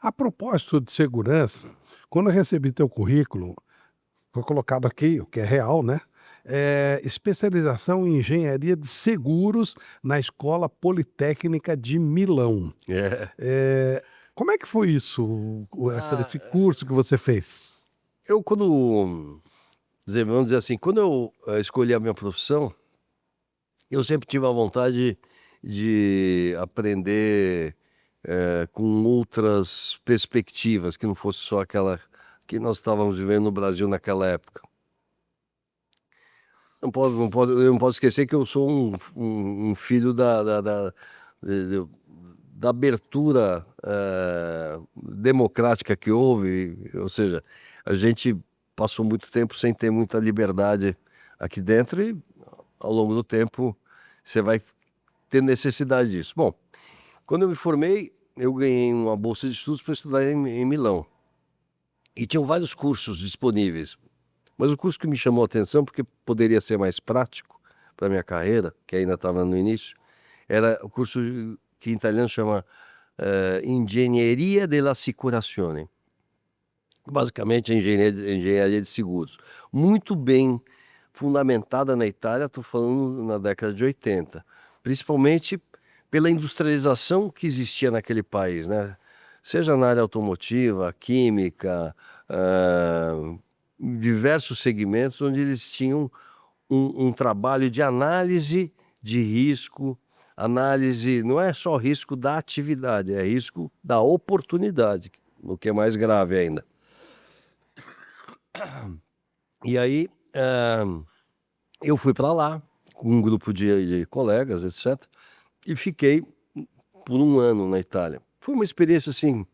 A propósito de segurança, quando eu recebi teu currículo, foi colocado aqui, o que é real, né, especialização em engenharia de seguros na Escola Politécnica de Milão. É. Eh, Como é que foi isso, esse Ah, curso que você fez? eu quando vamos dizer assim, quando eu, escolhi a minha profissão, eu sempre tive a vontade de aprender, com outras perspectivas, que não fosse só aquela que nós estávamos vivendo no Brasil naquela época. Eu não posso esquecer que eu sou um filho de da abertura, democrática que houve, ou seja, a gente passou muito tempo sem ter muita liberdade aqui dentro e, ao longo do tempo, você vai ter necessidade disso. Bom, quando eu me formei, eu ganhei uma bolsa de estudos para estudar em Milão, e tinham vários cursos disponíveis. Mas o curso que me chamou a atenção, porque poderia ser mais prático para a minha carreira, que ainda estava no início, era o curso que em italiano chama, Ingegneria dell'Assicurazione. Basicamente, engenharia de seguros. Muito bem fundamentada na Itália, estou falando na década de 80, principalmente pela industrialização que existia naquele país, né? Seja na área automotiva, química, diversos segmentos onde eles tinham um trabalho de análise de risco, análise, não é só risco da atividade, é risco da oportunidade, o que é mais grave ainda. E aí, eu fui para lá com um grupo de colegas, etc., e fiquei por um ano na Itália. Foi uma experiência, assim,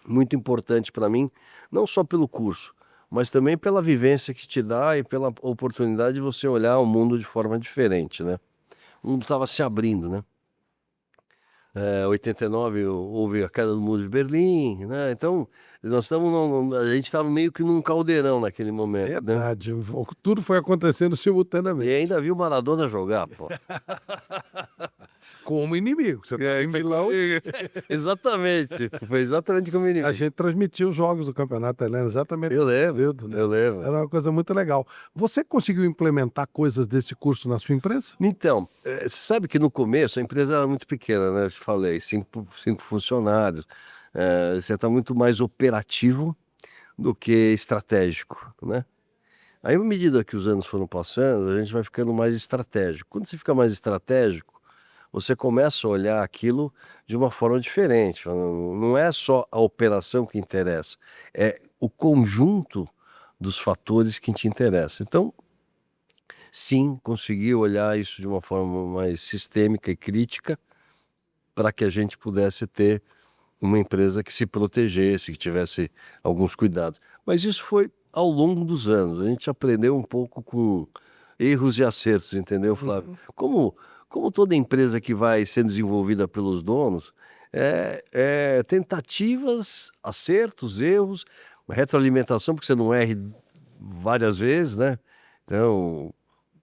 muito importante para mim, não só pelo curso, mas também pela vivência que te dá e pela oportunidade de você olhar o mundo de forma diferente, né? O mundo estava se abrindo, né? 89 houve a queda do Muro de Berlim, né? Então, nós estamos a gente estava meio que num caldeirão naquele momento, né? Verdade, tudo foi acontecendo E simultaneamente. ainda vi o Maradona jogar, pô. Como inimigo, você estava em Milão, Exatamente, foi exatamente como ele. a gente transmitiu os jogos do campeonato italiano exatamente Eu nesse lembro, período, né. eu lembro. Era uma coisa muito legal. Você conseguiu implementar coisas desse curso na sua empresa? Então, você sabe que no começo a empresa era muito pequena, né, eu te falei, cinco funcionários, você está muito mais operativo do que estratégico, né. Aí, à medida que os anos foram passando, a gente vai ficando mais estratégico. Quando você fica mais estratégico, você começa a olhar aquilo de uma forma diferente, não é só a operação que interessa, é o conjunto dos fatores que te interessa. Então, sim, consegui olhar isso de uma forma mais sistêmica e crítica, para que a gente pudesse ter uma empresa que se protegesse, que tivesse alguns cuidados. Mas isso foi ao longo dos anos, a gente aprendeu um pouco com erros e acertos, entendeu, Flávio? Uhum. Como toda empresa que vai sendo desenvolvida pelos donos, é tentativas, acertos, erros, retroalimentação, porque você não erre várias vezes, né? Então,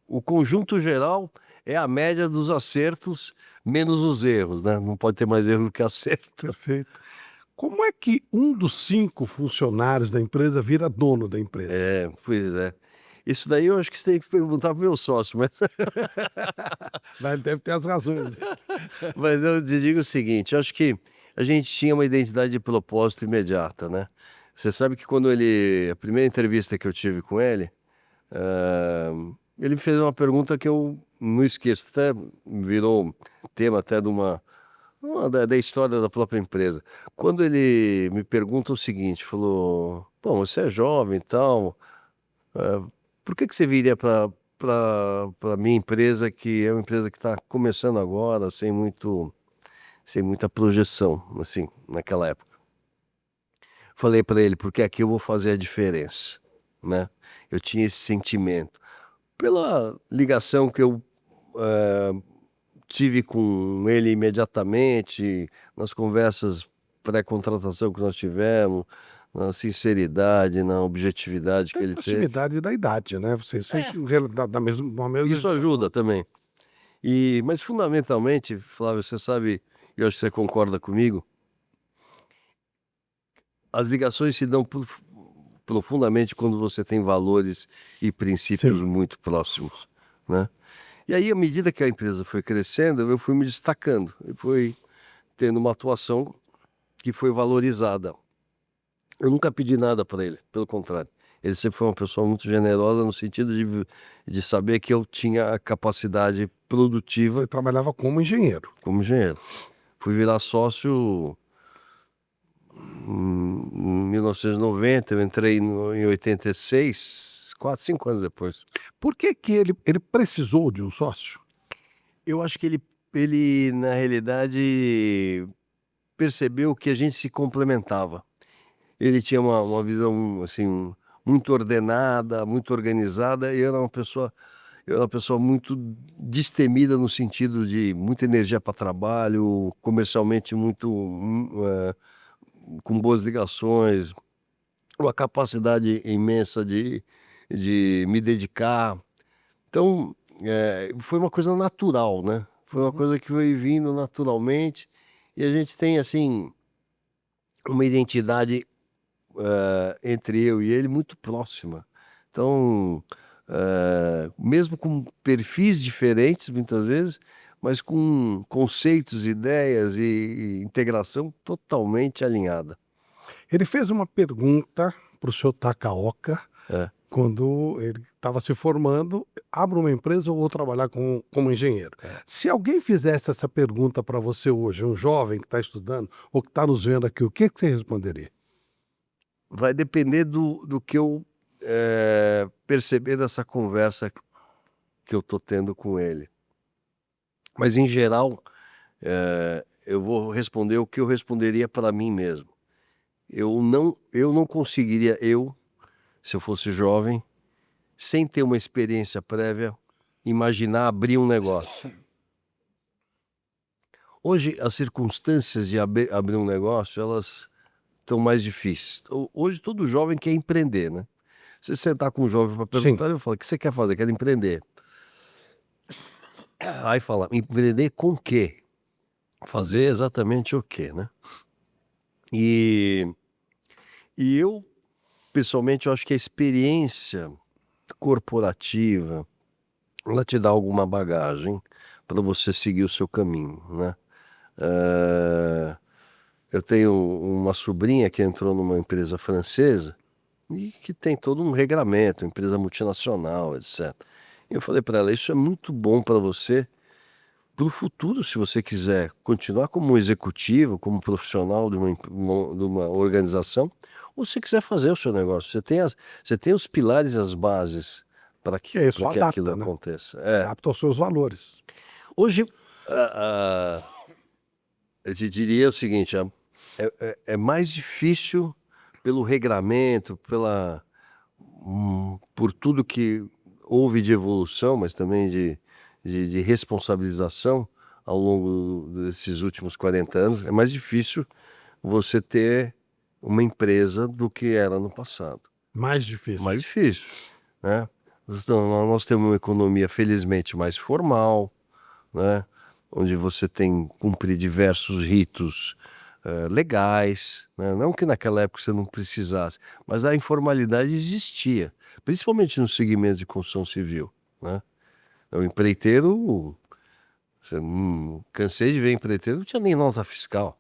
o conjunto geral é a média dos acertos menos os erros, né, não pode ter mais erro do que acerto. Perfeito. Como é que um dos 5 funcionários da empresa vira dono da empresa? É, pois é. Isso daí eu acho que você tem que perguntar para o meu sócio, mas Mas ele deve ter as razões. mas eu te digo o seguinte, eu acho que a gente tinha uma identidade de propósito imediata, né. Você sabe que quando a primeira entrevista que eu tive com ele, ele me fez uma pergunta que eu não esqueço, até virou tema até de da história da própria empresa. Quando ele me pergunta o seguinte, falou: "Bom, você é jovem e tal, por que você viria para minha empresa, que é uma empresa que está começando agora, sem muita projeção", assim, naquela época. Falei para ele: "Porque aqui eu vou fazer a diferença", né. Eu tinha esse sentimento. Pela ligação que eu, eh, tive com ele imediatamente, nas conversas pré-contratação que nós tivemos, na sinceridade, na objetividade que Tem ele teve. proximidade da idade, né, vocês são É. da mesma Isso geração. ajuda também. Mas fundamentalmente, Flávio, você sabe, e eu acho que você concorda comigo, as ligações se dão profundamente quando você tem valores e princípios Sim. muito próximos, né? E aí, à medida que a empresa foi crescendo, eu fui me destacando e fui tendo uma atuação que foi valorizada. Eu nunca pedi nada para ele, pelo contrário. Ele sempre foi uma pessoa muito generosa no sentido de saber que eu tinha a capacidade produtiva Você trabalhava como engenheiro. como engenheiro. Fui virar sócio em 1990, eu entrei em 86, 4, 5 anos depois. Por que que ele precisou de um sócio? Eu acho que ele na realidade percebeu que a gente se complementava. Ele tinha uma visão, assim, muito ordenada, muito organizada, e eu era uma pessoa muito destemida no sentido de muita energia para trabalho, comercialmente muito, com boas ligações, uma capacidade imensa de me dedicar. Então, foi uma coisa natural, né, foi uma Uhum. coisa que foi vindo naturalmente, e a gente tem, assim, uma identidade entre eu e ele muito próxima. Então, mesmo com perfis diferentes muitas vezes, mas com conceitos, ideias e integração totalmente alinhada. Ele fez uma pergunta para o seu Takaoka, É. quando ele estava se formando: "Abra uma empresa ou vou trabalhar como engenheiro?". Se alguém fizesse essa pergunta para você hoje, um jovem que está estudando ou que está nos vendo aqui, o que que você responderia? Vai depender do que eu, perceber dessa conversa que eu estou tendo com ele. Mas em geral, eu vou responder o que eu responderia para mim mesmo. Eu não conseguiria, se eu fosse jovem, sem ter uma experiência prévia, imaginar abrir um negócio. Hoje, as circunstâncias de abrir um negócio, elas estão mais difíceis. Hoje, todo jovem quer empreender, né? Se você sentar com um jovem para Sim. perguntar, ele vai falar: "O que você quer fazer?" "Quero empreender." Aí fala: "Empreender com o quê?" Fazer exatamente o quê, né? E, e eu, pessoalmente, eu acho que a experiência corporativa, ela te dá alguma bagagem para você seguir o seu caminho, né? Eu tenho uma sobrinha que entrou numa empresa francesa e que tem todo um regramento, empresa multinacional, etc. E eu falei para ela: "Isso é muito bom para você, para o futuro, se você quiser continuar como executivo, como profissional de uma organização, ou se você quiser fazer o seu negócio. Você tem os pilares e as bases Que é para só que aquilo adapta, né, aconteça." É. adapta aos seus valores. Hoje, eu te diria o seguinte: é mais difícil pelo regramento, por tudo que houve de evolução, mas também de responsabilização ao longo desses últimos 40 anos, é mais difícil você ter uma empresa do que era no passado. Mais difícil. Mais difícil, né. Então, nós temos uma economia felizmente mais formal, né, onde você tem que cumprir diversos ritos, legais, né, não que naquela época você não precisasse, mas a informalidade existia, principalmente no segmento de construção civil, né. O empreiteiro, cansei de ver empreiteiro, não tinha nem nota fiscal.